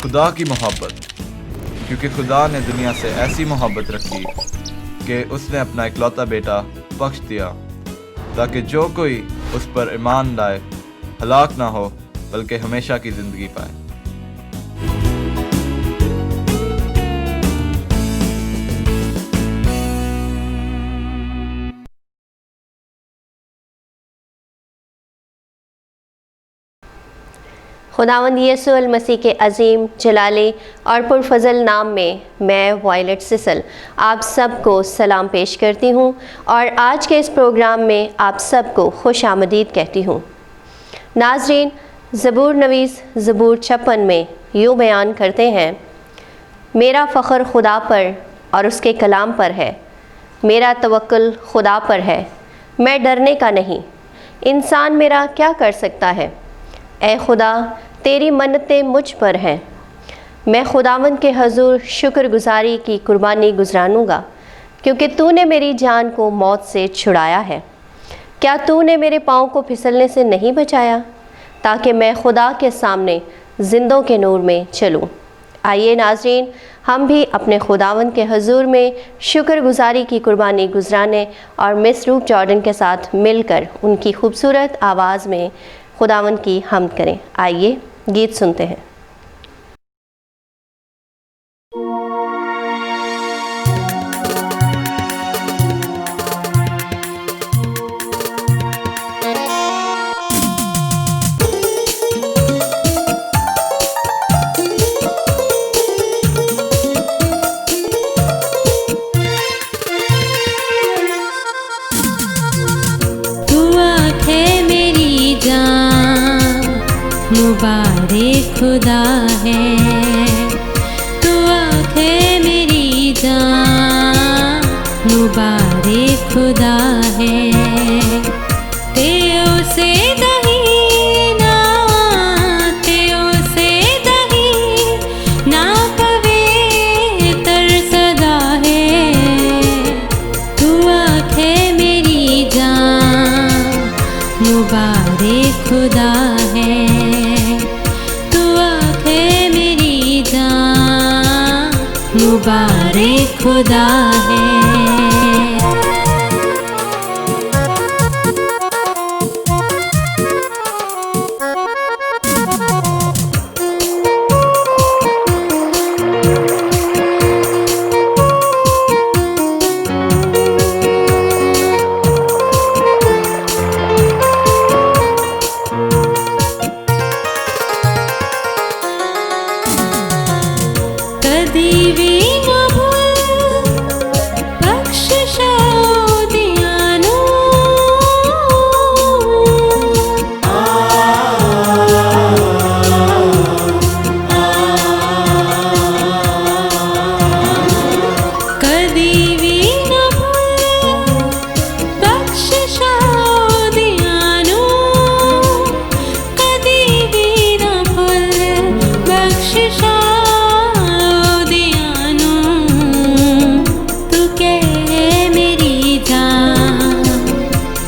खुदा की मोहब्बत, क्योंकि खुदा ने दुनिया से ऐसी मोहब्बत रखी कि उसने अपना इकलौता बेटा बख्श दिया, ताकि जो कोई उस पर ईमान लाए हलाक ना हो बल्कि हमेशा की ज़िंदगी पाए। खुदावंद यीशु अल मसीह के अजीम जलाली और पुरफजल नाम में मैं वायलेट सिसल आप सबको सलाम पेश करती हूँ और आज के इस प्रोग्राम में आप सबको खुश आमदीद कहती हूँ। नाजरीन, ज़बूर नवीस ज़बूर 56 में यूँ बयान करते हैं, मेरा फ़ख्र खुदा पर और उसके कलाम पर है, मेरा तवक्कुल खुदा पर है, मैं डरने का नहीं। इंसान मेरा क्या कर सकता है? ए खुदा, तेरी मन्नतें मुझ पर हैं। मैं खुदावंद के हजूर शुक्रगुजारी की कुर्बानी गुजरानूँगा, क्योंकि तूने मेरी जान को मौत से छुड़ाया है। क्या तूने मेरे पाँव को फिसलने से नहीं बचाया, ताकि मैं खुदा के सामने जिंदों के नूर में चलूँ। आइए नाज़रीन, हम भी अपने खुदावंद के हजूर में शुक्रगुजारी की कुर्बानी गुजराने और मिस रूप जॉर्डन के साथ मिलकर उनकी खूबसूरत आवाज़ में खुदावंद की हम्द करें। आइए गीत सुनते हैं। मुबारक खुदा है, तू आँखें मेरी जान, मुबारक खुदा है। तेओ से दही ना, तेओ से दही ना पवित्र सदा है। तू आँखें मेरी जान, मुबारक खुदा है। मुबारक खुदा है। कदी भी न भूल बख्शिशा दियानो, कदी भी न भूल बख्शिशा दियानो, कदी भी न भूल बख्शिशा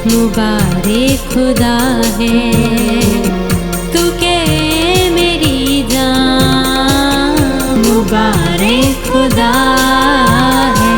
मुबारक खुदा है। तू के मेरी जान, मुबारक खुदा है।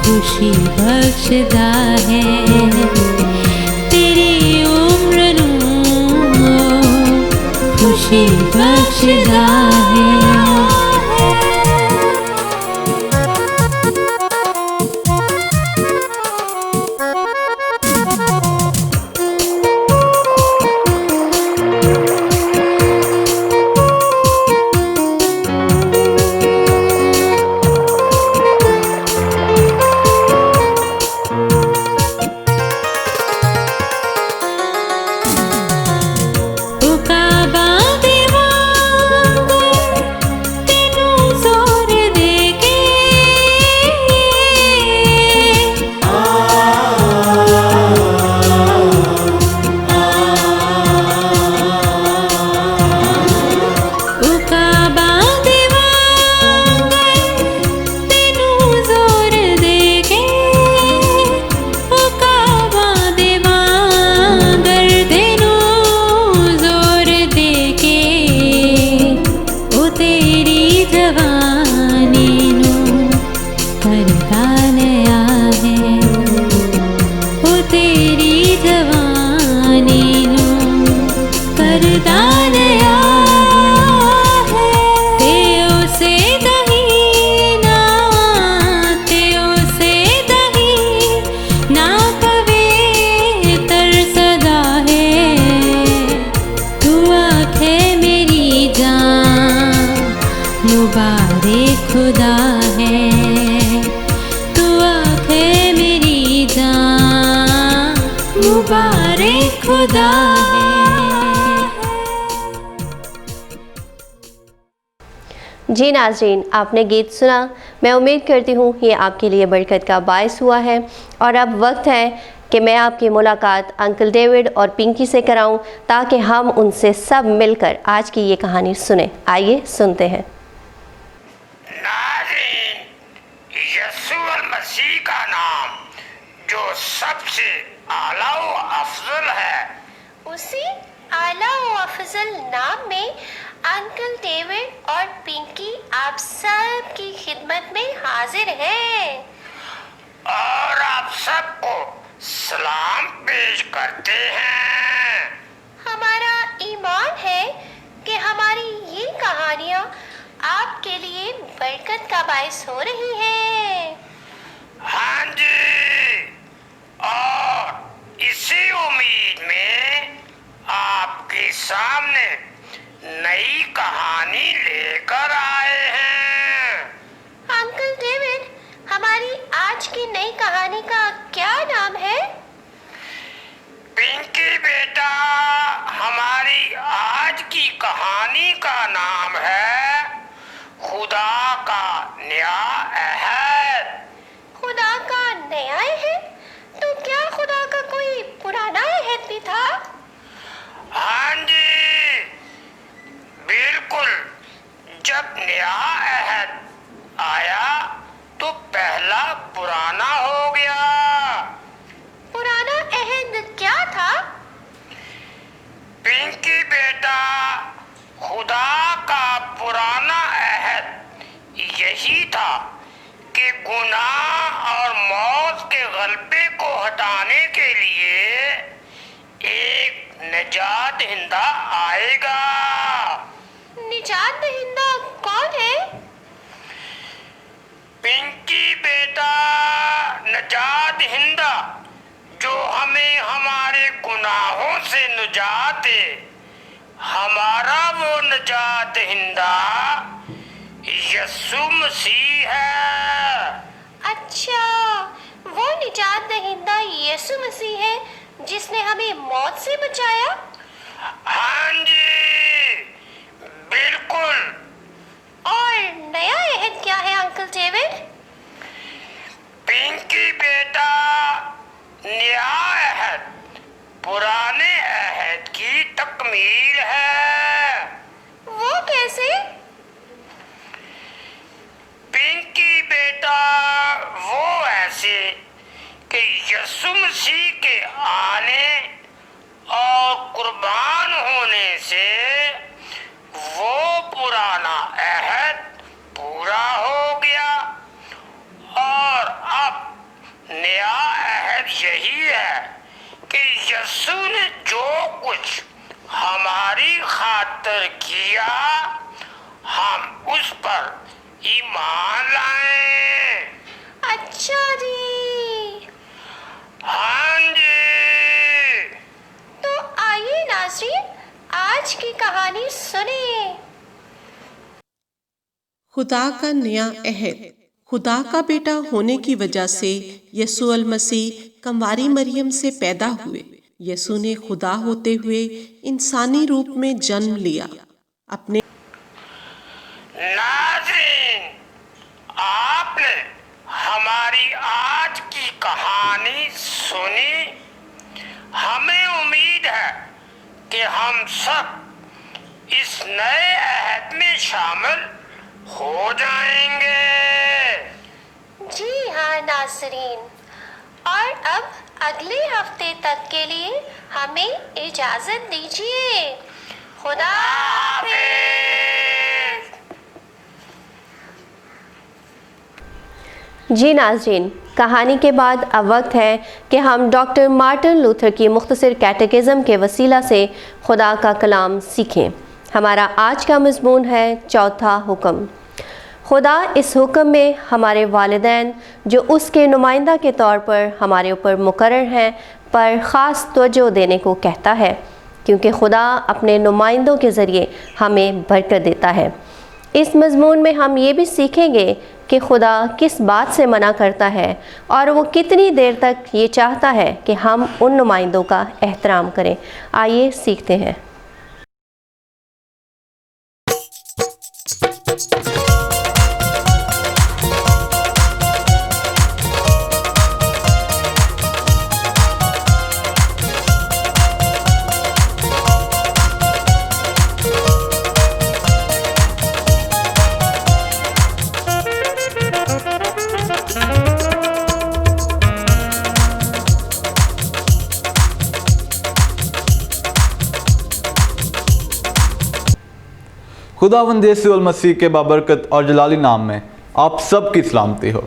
खुशी बख्शदा है, तेरी उम्र नू खुशी बख्शदा है। तेरी जवानी नु करता नया है ओ तेरी जवानी नु करता नया है तेओ से दही ना पवे तर सदा है तू आखे मेरी जान मुबारक खुदा है तू आखे मेरी जान मुबारक खुदा है। जी नाज़रीन, आपने गीत सुना। मैं उम्मीद करती हूँ ये आपके लिए बरकत का बायस हुआ है। और अब वक्त है कि मैं आपकी मुलाकात अंकल डेविड और पिंकी से कराऊं ताकि हम उनसे सब मिलकर आज की ये कहानी सुने। आइए सुनते हैं। नाज़रीन, यस्सुअल मसीह का नाम जो सबसे आला व अफजल है, उसी आला व अफजल नाम में अंकल डेविड और पिंकी आप सब की खिदमत में हाजिर हैं और आप सबको सलाम पेश करते हैं। हमारा ईमान है कि हमारी ये कहानियाँ आपके लिए बरकत का बायस हो रही हैं। हाँ जी, और इसी उम्मीद में आपके सामने नई कहानी लेकर आए हैं। अंकल डेविड, हमारी आज की नई कहानी का क्या नाम है? पिंकी बेटा, हमारी आज की कहानी का नाम है खुदा का नया अहद। खुदा का नया अहद? तो क्या खुदा का कोई पुराना अहद भी था? हाँ जी, बिल्कुल। जब नया अहद आया तो पहला पुराना हो गया। पुराना अहद क्या था? पिंकी बेटा, खुदा का पुराना अहद यही था कि गुनाह और मौत के गलबे को हटाने के लिए एक निजात दहिंदा आएगा। निजात दहिंदा कौन है? पिंकी बेटा, निजात दहिंदा जो हमें हमारे गुनाहों से निजात दे, हमारा वो निजात दहिंदा यस्सु मसीह है। अच्छा, वो निजात दहिंदा यीशु मसीह है जिसने हमें मौत से बचाया? हाँ जी, बिल्कुल। और नया अहद क्या है अंकल डेविड? पिंकी बेटा, नया अहद पुराने अहद की तकमील है। वो कैसे? पिंकी बेटा, वो ऐसे कि यीशु मसीह के आने और कुर्बान होने से वो पुराना अहद पूरा हो गया और अब नया अहद यही है कि यीशु ने जो कुछ हमारी खातिर किया, हम उस पर ईमान लाएं। अच्छा जी। हाँ जी। तो आइए नाज़रीन, आज की कहानी सुनिए। खुदा का नया अहद। खुदा का बेटा होने की वजह से यीशु मसीह कंवारी मरियम से पैदा हुए। यीशु ने खुदा होते हुए इंसानी रूप में जन्म लिया। अपने नाज़रीन, आपने हमारी आज की कहानी सुनी। हमें उम्मीद है कि हम सब इस नए अहद में शामिल हो जाएंगे। जी हाँ नाज़रीन, और अब अगले हफ्ते तक के लिए हमें इजाज़त दीजिए। खुदा हाफ़िज़। जी नाज़रीन, कहानी के बाद अब वक्त है कि हम डॉक्टर मार्टिन लूथर की मुख्तसर कैटेकिज़्म के वसीला से खुदा का कलाम सीखें। हमारा आज का मज़मून है चौथा हुक्म। खुदा इस हुक्म में हमारे वालिदैन जो उसके नुमाइंदा के तौर पर हमारे ऊपर मुकर्रर हैं पर ख़ास तवज्जो देने को कहता है, क्योंकि खुदा अपने नुमाइंदों के ज़रिए हमें बरकत देता है। इस मज़मून में हम ये भी सीखेंगे कि खुदा किस बात से मना करता है और वो कितनी देर तक ये चाहता है कि हम उन नुमाइंदों का एहतराम करें। आइए सीखते हैं। खुदावंद यीशु मसीह के बाबरकत और जलाली नाम में आप सब की सलामती हो।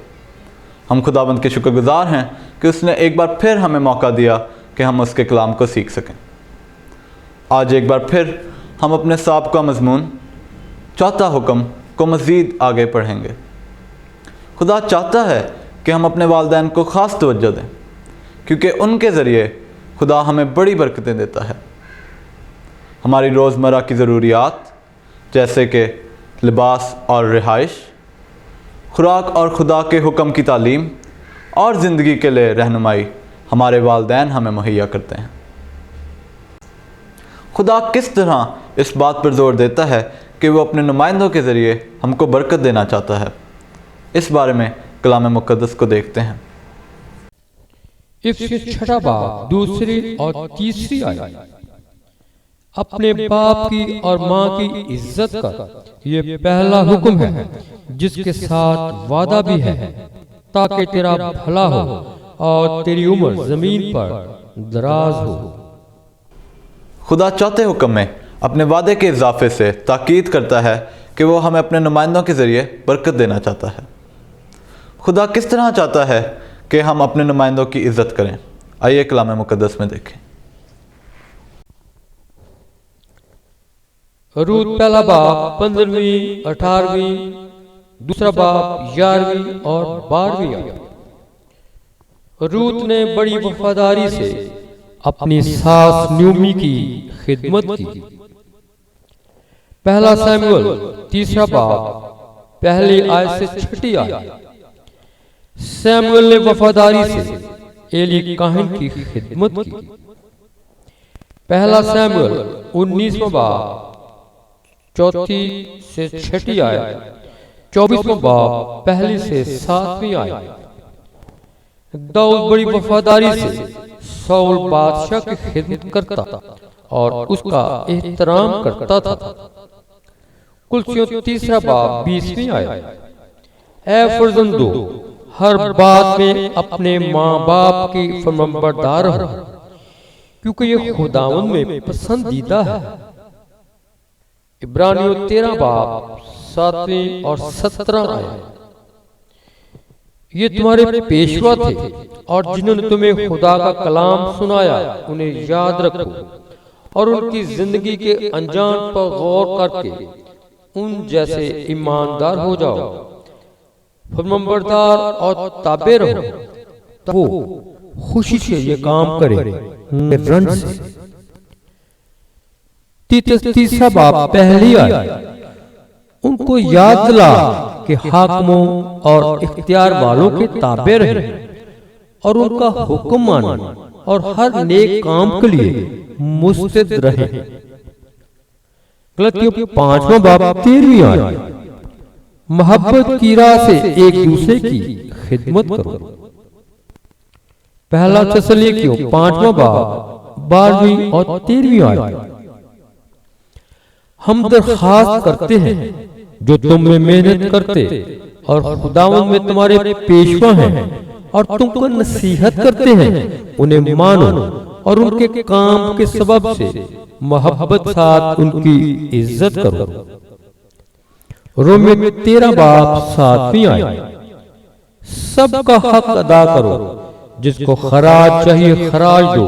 हम खुदावंद के शुक्रगुजार हैं कि उसने एक बार फिर हमें मौका दिया कि हम उसके कलाम को सीख सकें। आज एक बार फिर हम अपने साबका मज़मून चौथा हुक्म को मज़ीद आगे पढ़ेंगे। खुदा चाहता है कि हम अपने वालिदैन को ख़ास तवज्जो दें, क्योंकि उनके ज़रिए खुदा हमें बड़ी बरकतें देता है। हमारी रोज़मर्रा की ज़रूरियात जैसे कि लिबास और रिहाइश, खुराक और खुदा के हुक्म की तालीम और ज़िंदगी के लिए रहनुमाई हमारे वालिदैन हमें मुहैया करते हैं। खुदा किस तरह इस बात पर ज़ोर देता है कि वो अपने नुमाइंदों के ज़रिए हमको बरकत देना चाहता है, इस बारे में कलाम मुक़द्दस को देखते हैं। इफिसियों छठा बाब दूसरी और तीसरी आयत। अपने बाप की और माँ की इज्जत कर, ये पहला हुक्म है जिसके साथ वादा भी है, ताकि तेरा भला हो और तेरी उम्र जमीन पर दराज हो। खुदा चौथे हुक्म में अपने वादे के इजाफे से ताकीद करता है कि वो हमें अपने नुमाइंदों के ज़रिए बरकत देना चाहता है। खुदा किस तरह चाहता है कि हम अपने नुमाइंदों की इज्जत करें? आइए कलाम मुक़द्दस में देखें। रूत पहला बाब 15वीं 18वीं, दूसरा बाब 11वीं और 12वीं आयत। रूत ने बड़ी वफादारी से अपनी सास नूमी की खिदमत की। पहला सैमुएल तीसरा बाब पहली आयत से छठी आयत। सैमुएल ने वफादारी से एली काहिन की खिदमत की। पहला सैमुएल 19वां बाब चौथी से छठी आयत, 24वां बाब पहली से 7वीं आयत। दाऊद बड़ी वफादारी से शाऊल बादशाह की खिदमत करता और उसका एहतराम करता था। कुलसियों तीसरा बाब 20वीं आयत। ऐ फर्जंदो, हर बात में अपने माँ बाप की फरमाबरदार रहो, क्योंकि ये खुदावंद में पसंदीदा है। इब्रानियों 13 बाब 7वीं और 17 आयत। ये तुम्हारे पेशवा थे और जिन्होंने तुम्हें खुदा का कलाम सुनाया, उन्हें याद रखो और उनकी जिंदगी के अंजाम पर गौर करके उन जैसे ईमानदार हो जाओ, फरमाबरदार और ताबे रहो, तो वो खुशी से ये काम करे रन से। तीसरा बाब पहली आयत। उनको याद दिला कि हाकिमों और इख्तियार वालों के ताबे रहे और उनका हुक्म माने और हर नेक काम के लिए मुस्तैद रहे। गलतियों 5वां बाब 13वीं आयत। मोहब्बत की राह से एक दूसरे की खिदमत करो। पहला थिस्सलुनीकियों 5वां बाब 12वीं और 13वीं आयत। हम दरखास्त करते हैं जो तुम में मेहनत करते और खुदावंद में तुम्हारे पेशवा हैं और तुमको नसीहत करते हैं, उन्हें मानो और उनके काम के सबब से मोहब्बत साथ उनकी इज्जत करो। रोमियो 13 बाब 7वीं आयत। सबका हक अदा करो। जिसको खराज चाहिए खराज दो,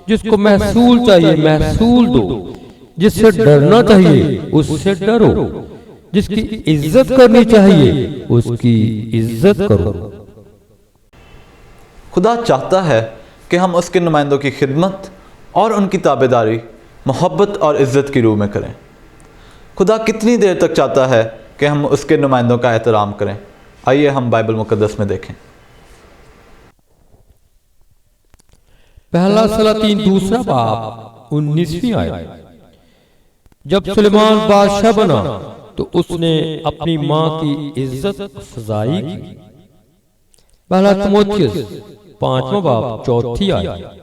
जिसको महसूल चाहिए महसूल दो, जिससे डरना चाहिए उससे डरो, जिसकी इज्जत करनी चाहिए उसकी इज्जत करो। खुदा चाहता है कि हम उसके नुमाइंदों की खिदमत और उनकी ताबेदारी मोहब्बत और इज़्ज़त की रूह में करें। खुदा कितनी देर तक चाहता है कि हम उसके नुमाइंदों का एहतराम करें? आइए हम बाइबल मुकद्दस में देखें। पहला सलातीन दूसरा बाब 19वीं आयत। जब सुलेमान बादशाह बना तो उसने अपनी मां की इज्जत अफजाई की। पहला तिमोथियस 5वां बाब 4थी आयत।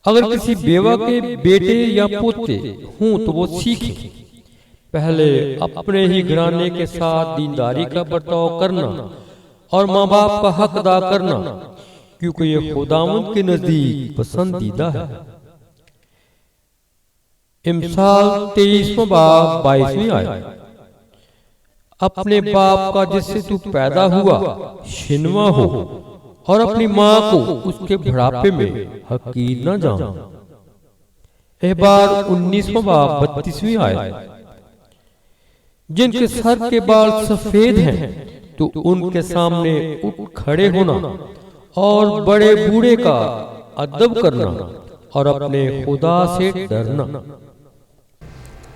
अगर किसी बेवा के बेटे या पोते हों तो वो सीखे पहले अपने ही घराने के साथ दीनदारी का बर्ताव करना और माँ बाप का हक अदा करना, क्योंकि ये खुदावंद के नजदीक पसंदीदा है। इमसाल 23वां बाब 22वीं आयत। अपने बाप का जिससे तू पैदा हुआ शिनवा हो और अपनी माँ को उसके बुढ़ापे में हकीर न जान। एहबार 19वां बाब 32वीं आयत। जिनके सर के बाल सफेद हैं तो उनके सामने उठ खड़े होना और बड़े बूढ़े का अदब करना और अपने खुदा से डरना।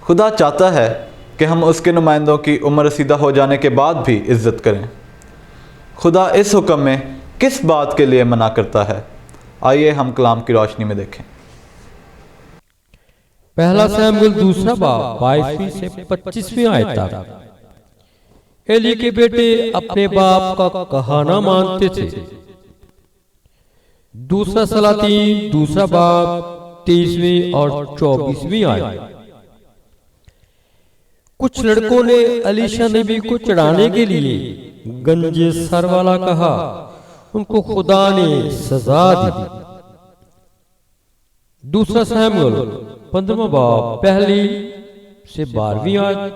खुदा चाहता है कि हम उसके नुमाइंदों की उम्र रसीदा हो जाने के बाद भी इज़्ज़त करें। खुदा इस हुक्म में किस बात के लिए मना करता है? आइए हम कलाम की रोशनी में देखें। पहला शमूएल दूसरा बाब 22वीं से 25वीं आयत तक। एली के बेटे अपने बाप का कहाना मानते थे। दूसरा सलातीन दूसरा बाब 23वीं और 24वीं आयत। कुछ लड़कों ने अलीशा नबी को चढ़ाने के लिए गंजे सर वाला कहा, उनको खुदा ने सजा दी। दूसरा शमूएल 15वां बाब 1 से 12वीं आयत,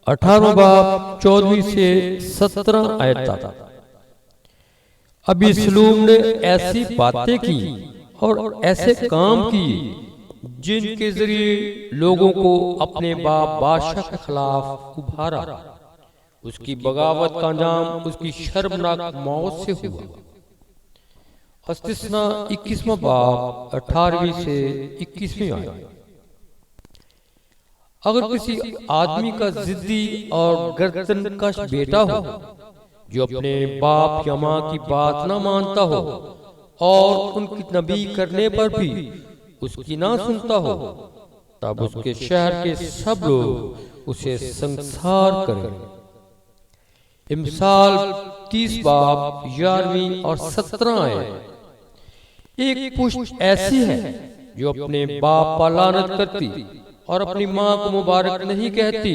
18वां बाब 14वीं से 17 आयत तक। अबीसलूम ने ऐसी बातें की और ऐसे काम किए जिनके जरिए लोगों को अपने बाप बादशाह के खिलाफ उभारा। उसकी बगावत का अंजाम उसकी शर्मनाक मौत से हुआ। इस्तिस्ना 21वां बाब 18वीं से 21वीं आयत। अगर किसी आदमी का जिद्दी और गर्दनकश बेटा हो जो अपने बाप या माँ की बात ना मानता हो और उनकी नबी करने पर भी उसकी ना सुनता हो, तब उसके शहर के सब लोग उसे संसार करें। इमसाल 30 बाब 11वीं और 17 आयत। एक पुश्त ऐसी है जो अपने बाप पर लानत करती और अपनी माँ को मुबारक नहीं कहती।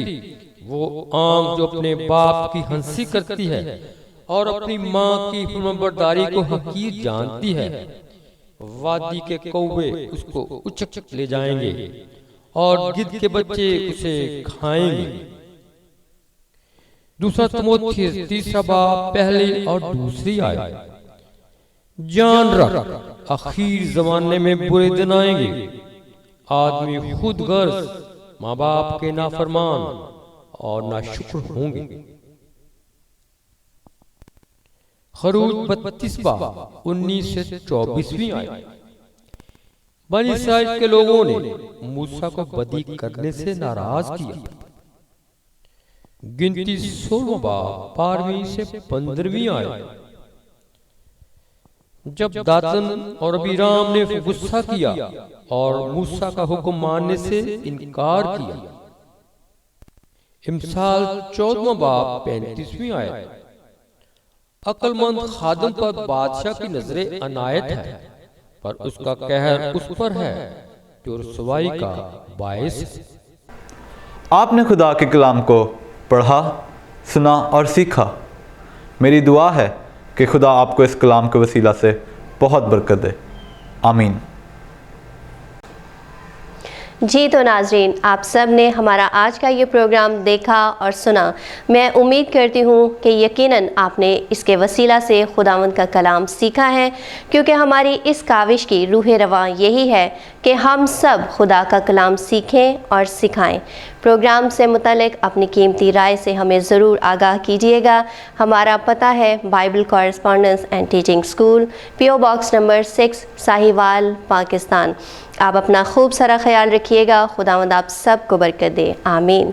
वो आंख जो अपने बाप की हंसी करती है और अपनी माँ की फरमाबरदारी को हकीर जानती है, वादी के कौवे उसको उचक ले जाएंगे और गिद्ध के बच्चे उसे खाएंगे। दूसरा तिमोथियस 3 बाब 1 और 2 आयत। जान रख आखिर जमाने में बुरे दिन आएंगे। आदमी खुद गर्ज, माँ बाप के नाफरमान और नाशुक्र होंगे। खरूज 32 बाब 19 से 24वीं आयत। बनी इस्राएल के लोगों ने मूसा को बदी करने से नाराज किया। गिनती 16 बाब 12वीं से 15वीं आयत। जब दातन और अबीराम ने गुस्सा किया और मूसा का हुक्म मानने से इनकार किया। इमसाल 14वां बाब 35वीं आयत। अक्लमंद खादम पर बादशाह की नजरें अनायत है, पर उसका कहर उस पर है जो रुसवाई का बायस है। आपने खुदा के कलाम को पढ़ा, सुना और सीखा। मेरी दुआ है कि खुदा आपको इस कलाम के वसीला से बहुत बरकत दे। आमीन। जी तो नाजरीन, आप सब ने हमारा आज का ये प्रोग्राम देखा और सुना। मैं उम्मीद करती हूँ कि यकीनन आपने इसके वसीला से खुदावंद का कलाम सीखा है, क्योंकि हमारी इस काविश की रूह रवा यही है कि हम सब खुदा का कलाम सीखें और सिखाएं। प्रोग्राम से मुतालिक अपनी कीमती राय से हमें ज़रूर आगाह कीजिएगा। हमारा पता है Bible correspondence and teaching school, PO box number 6, Sahiwal, Pakistan. आप अपना खूब सारा ख्याल रखिएगा। खुदावंद आप सब को बरकत दे। आमीन।